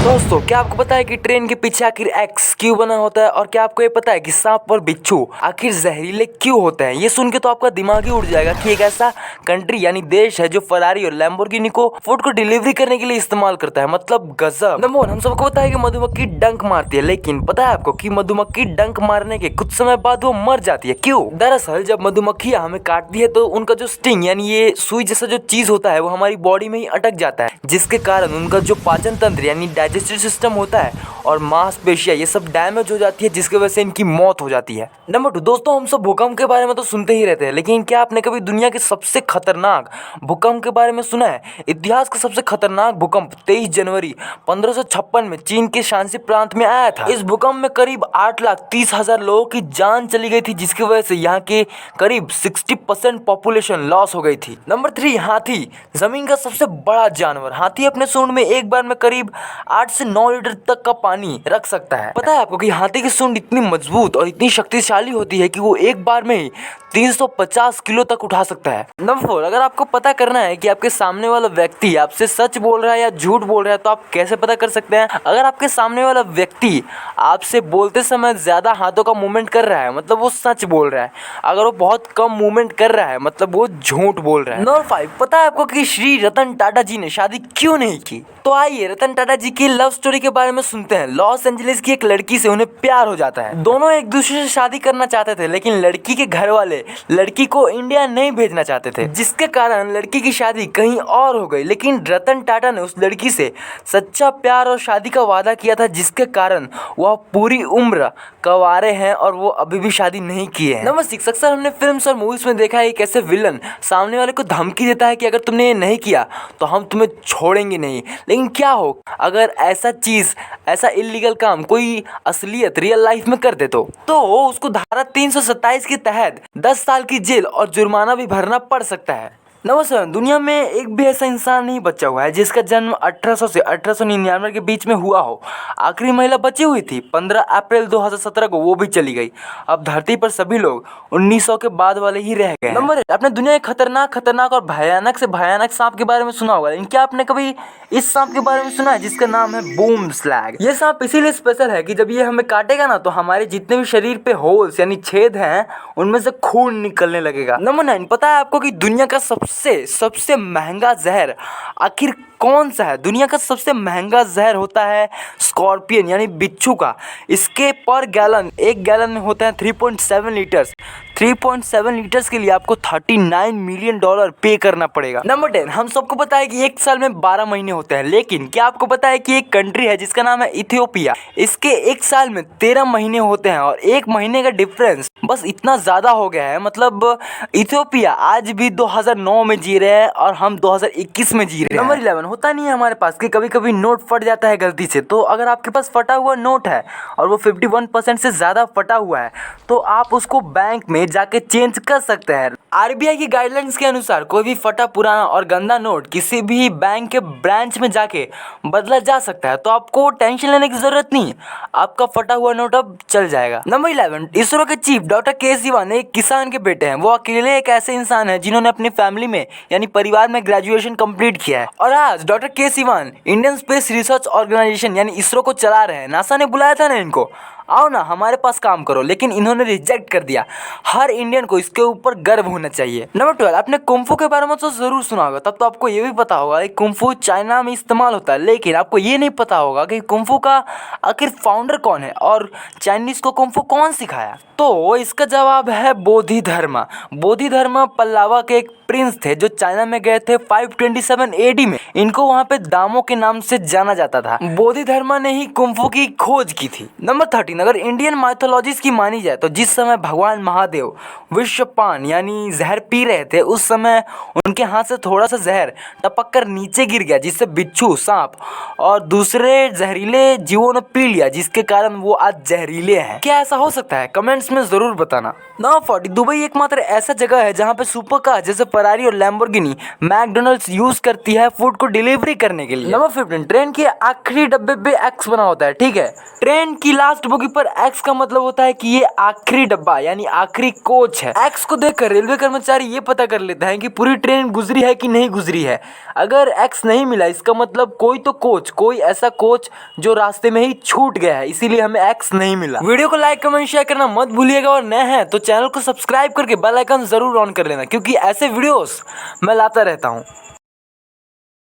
दोस्तों, क्या आपको पता है कि ट्रेन के पीछे आखिर एक्स क्यों बना होता है? और क्या आपको ये पता है कि सांप और बिच्छू आखिर जहरीले क्यों होते हैं? ये सुन के तो आपका दिमाग ही उड़ जाएगा कि एक ऐसा कंट्री यानी देश है जो फरारी और लैम्बोर्गिनी को फूड को डिलीवरी करने के लिए इस्तेमाल करता है। मतलब गजब। नंबर 1, हम सबको पता है कि मधुमक्खी डंक मारती है, लेकिन पता है आपको कि मधुमक्खी डंक मारने के कुछ समय बाद वो मर जाती है। क्यों? दरअसल जब मधुमक्खियां हमें काटती है तो उनका जो स्टिंग यानी ये सुई जैसा जो चीज होता है वो हमारी बॉडी में ही अटक जाता है, जिसके कारण उनका जो पाचन तंत्र यानी डाइजेस्टिव सिस्टम होता है और मांसपेशियां ये सब डैमेज हो जाती है, जिसकी वजह से इनकी मौत हो जाती है। नंबर 2, दोस्तों हम सब भूकंप के बारे में तो सुनते ही रहते हैं, लेकिन क्या आपने कभी दुनिया के सबसे खतरनाक भूकंप के बारे में सुना है? इतिहास का सबसे खतरनाक भूकंप 23 जनवरी 1556 में चीन के शांसी प्रांत में आया था। इस भूकंप में करीब 8,30,000 लोगों की जान चली गई थी, जिसकी वजह से यहाँ के करीब 60% पॉपुलेशन लॉस हो गई थी। नंबर 3, हाथी, जमीन का सबसे बड़ा जानवर। हाथी अपने सूंड में एक बार में करीब 8 से 9 लीटर तक का पानी रख सकता है। पता है आपको कि हाथी की सूंड इतनी मजबूत और इतनी शक्तिशाली होती है कि वो एक बार में ही 350 किलो तक उठा सकता है। नंबर 4, अगर आपको पता करना है कि आपके सामने वाला व्यक्ति आपसे सच बोल रहा है या झूठ बोल रहा है तो आप कैसे पता कर सकते हैं? अगर आपके सामने वाला व्यक्ति आपसे बोलते समय ज्यादा हाथों का मूवमेंट कर रहा है मतलब वो सच बोल रहा है, अगर वो बहुत कम मूवमेंट कर रहा है मतलब वो झूठ बोल रहा है। नंबर 5, पता है आपको कि श्री रतन टाटा जी ने शादी क्यों नहीं की? तो आइए रतन टाटा जी की लव स्टोरी के बारे में सुनते हैं। लॉस एंजलिस की एक लड़की से उन्हें प्यार हो जाता है। दोनों एक दूसरे से शादी करना चाहते थे, लेकिन लड़की के घर वाले लड़की को इंडिया नहीं भेजना चाहते थे, जिसके कारण लड़की की शादी कहीं और हो गई। लेकिन रतन टाटा ने उस लड़की से सच्चा प्यार और शादी का वादा किया था, जिसके कारण वह पूरी उम्र कंवारे हैं और वो अभी भी शादी नहीं किए हैं। नंबर 6, अक्सर हमने फिल्म्स और मूवीज में देखा है कैसे विलन सामने वाले को धमकी देता है कि अगर तुमने ये नहीं किया तो हम तुम्हें छोड़ेंगे नहीं। लेकिन क्या हो अगर ऐसा इल्लीगल काम कोई असलियत रियल लाइफ में कर दे तो उसको धारा 327 के तहत 10 साल की जेल और जुर्माना भी भरना पड़ सकता है। नंबर 7, दुनिया में एक भी ऐसा इंसान नहीं बचा हुआ है जिसका जन्म 1800 से 1899 के बीच में हुआ हो। आखिरी महिला बची हुई थी 15 अप्रैल 2017 को, वो भी चली गई। अब धरती पर सभी लोग 1900 के बाद वाले ही रह गए। नंबर 8, आपने दुनिया के खतरनाक और भयानक से भयानक सांप के बारे में सुना होगा, लेकिन क्या आपने कभी इस सांप के बारे में सुना है जिसका नाम है बूम स्लैग? ये सांप इसीलिए स्पेशल है कि जब ये हमें काटेगा ना तो हमारे जितने भी शरीर पे होल्स यानी छेद हैं उनमें से खून निकलने लगेगा। नंबर 9, पता है आपको कि दुनिया का सबसे महंगा जहर आखिर कौन सा है? दुनिया का सबसे महंगा जहर होता है स्कॉर्पियन यानी बिच्छू का। इसके पर गैलन, एक गैलन में होते हैं 3.7 लीटर्स। 3.7 लीटर्स के लिए आपको $39 मिलियन पे करना पड़ेगा। नंबर 10, हम सबको पता है कि एक साल में 12 महीने होते हैं, लेकिन क्या आपको पता है कि एक कंट्री है जिसका नाम है इथियोपिया, इसके एक साल में 13 महीने होते हैं और एक महीने का डिफरेंस बस इतना ज्यादा हो गया है। मतलब इथियोपिया आज भी 2009 में जी रहे हैं और हम 2021 में जी रहे हैं। नंबर 11, होता नहीं है हमारे पास कि कभी कभी नोट फट जाता है गलती से, तो अगर आपके पास फटा हुआ नोट है और वो 51% से ज्यादा फटा हुआ है तो आप उसको बैंक में जाके चेंज कर सकते हैं। आरबीआई की गाइडलाइंस के अनुसार कोई भी फटा पुराना और गंदा नोट किसी भी बैंक के ब्रांच में जाके बदला जा सकता है, तो आपको टेंशन लेने की जरूरत नहीं, आपका फटा हुआ नोट अब चल जाएगा। नंबर 11, इसरो के चीफ डॉक्टर के सिवान एक किसान के बेटे हैं। वो अकेले एक ऐसे इंसान है जिन्होंने अपनी फैमिली में यानी परिवार में ग्रेजुएशन कंप्लीट किया है और आज डॉक्टर के Sivan Indian Space Research Organisation यानी इसरो को चला रहे हैं। नासा ने बुलाया था ना इनको, आओ ना हमारे पास काम करो, लेकिन इन्होंने रिजेक्ट कर दिया। हर इंडियन को इसके ऊपर गर्व होना चाहिए। नंबर 12, आपने कुंफू के बारे में तो जरूर सुना होगा, तब तो आपको ये भी पता होगा कि कुंफू चाइना में इस्तेमाल होता है, लेकिन आपको ये नहीं पता होगा कि कुंफू का आखिर फाउंडर कौन है और चाइनीज को कुंफू कौन सिखाया। तो इसका जवाब है बोधि धर्मा। बोधि धर्मा पल्लावा के एक प्रिंस थे जो चाइना में गए थे 527 AD में। इनको वहाँ पे दामो के नाम से जाना जाता था। बोधि धर्मा ने ही कुंफू की खोज की थी। नंबर 13, अगर इंडियन माइथोलॉजीज की मानी जाए तो जिस समय भगवान महादेव विषपान यानी जहर पी रहे थे उस समय उनके हाथ से थोड़ा सा जहर टपक कर नीचे गिर गया, जिससे बिच्छू, सांप और दूसरे जहरीले जीवों ने पी लिया, जिसके कारण वो आज जहरीले हैं। क्या ऐसा हो सकता है? कमेंट्स में जरूर बताना। नंबर 40, दुबई एकमात्र ऐसा जगह है जहाँ पे सुपर कार जैसे फरारी और लैम्बोर्गिनी मैकडोनल्ड्स यूज करती है फूड को डिलीवरी करने के लिए। नंबर 15, ट्रेन के आखिरी डब्बे पे एक्स बना होता है। ठीक है, ट्रेन की लास्ट बोगी पर एक्स का मतलब होता है कि ये आखिरी डब्बा यानी आखिरी कोच है। एक्स को देखकर रेलवे कर्मचारी ये पता कर लेता है कि पूरी ट्रेन गुजरी है कि नहीं गुजरी है। अगर एक्स नहीं मिला इसका मतलब कोई ऐसा कोच जो रास्ते में ही छूट गया है, इसीलिए हमें एक्स नहीं मिला। वीडियो को लाइक कमेंट शेयर करना मत भूलिएगा और नए हैं तो चैनल को सब्सक्राइब करके बेल आइकन जरूर ऑन कर लेना, क्योंकि ऐसे वीडियोस मैं लाता रहता हूँ।